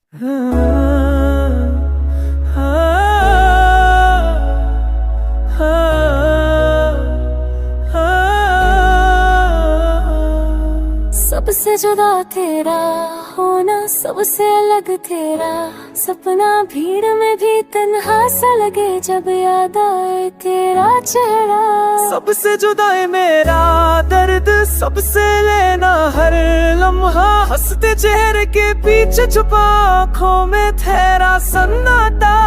सबसे जुदा तेरा होना, सबसे अलग तेरा सपना, भीड़ में भी तन्हा सा लगे जब याद आए तेरा चेहरा। सबसे जुदा है मेरा दर्द, सबसे लेना हर लम्हा, हंसते चेहरे के पीछे छुपा आँखों में तेरा सन्नाटा।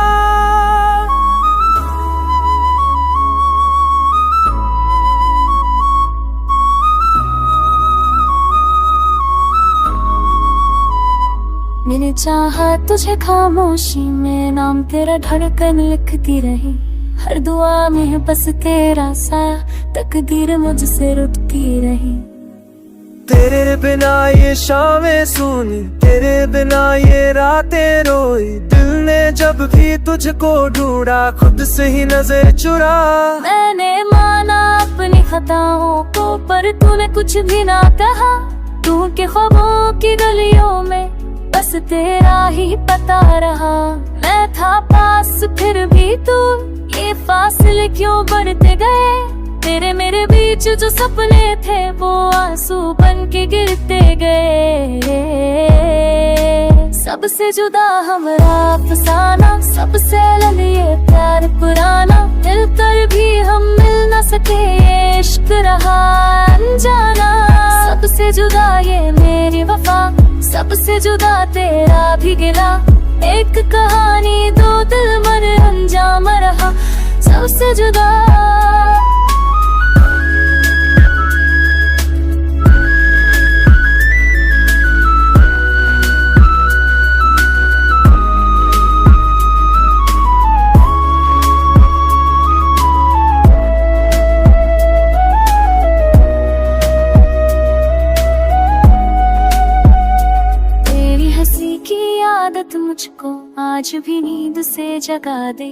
मैंने चाहा तुझे खामोशी में, नाम तेरा धड़कन लिखती रही, हर दुआ में बस तेरा साया, तकदीर मुझसे रुठती रही। तेरे बिना ये शामें सुनी, तेरे बिना ये रातें रोई, दिल ने जब भी तुझको ढूंढा खुद से ही नजर चुरा। मैंने माना अपनी खताओं को, पर तूने कुछ भी ना कहा, तू के ख्वाबों की गलियों में बस तेरा ही पता रहा। मैं था पास फिर भी तू, ये फासले क्यों बढ़ते गए, तेरे मेरे बीच जो सपने थे वो आंसू बन के गिरते गए। सबसे जुदा हमारा अफसाना, सबसे अलग ये प्यार पुराना, दिल कर भी हम मिल न सके, ये इश्क रहा अनजाना। सबसे जुदा ये मेरी वफा, सबसे जुदा तेरा भी गिला, एक कहानी दो दिल मर अंजाम रहा। सबसे जुदा आदत मुझको आज भी नींद से जगा दे,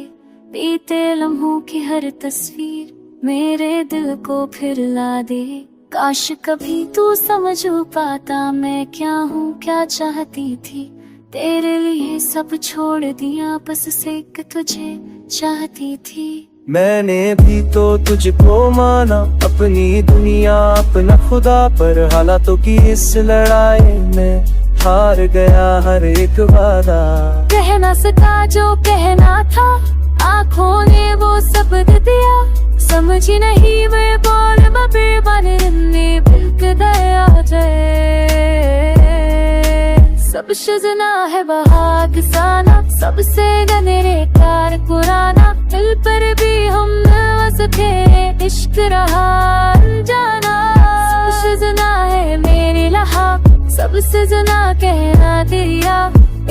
बीते लम्हों की हर तस्वीर मेरे दिल को फिर ला दे। काश कभी तू समझ पाता मैं क्या हूँ क्या चाहती थी, तेरे लिए सब छोड़ दिया बस सिर्फ तुझे चाहती थी। मैंने भी तो तुझको माना अपनी दुनिया अपना खुदा, पर हालातों की इस लड़ाई में हार गया हर एक वादा। कह ना सका जो कहना था, आँखों ने वो सब दिया, समझी नहीं वे बोल बेबन ने बिल्क दया जाए। सब शुजना है बहाग साना, सबसे गहरे प्यार पुराना, दिल पर भी हम न सके, इश्क रहा अनजाना। सब शुजना है मेरी लहा, सबसे जना कहना दिया,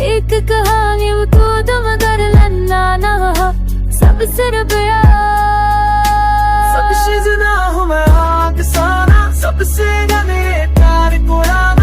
एक कहानी तो दम कर लन्ना ना, सबसे रुपया। सबसे जना हूँ मैं आग साना, सबसे गहरे प्यार पुराना,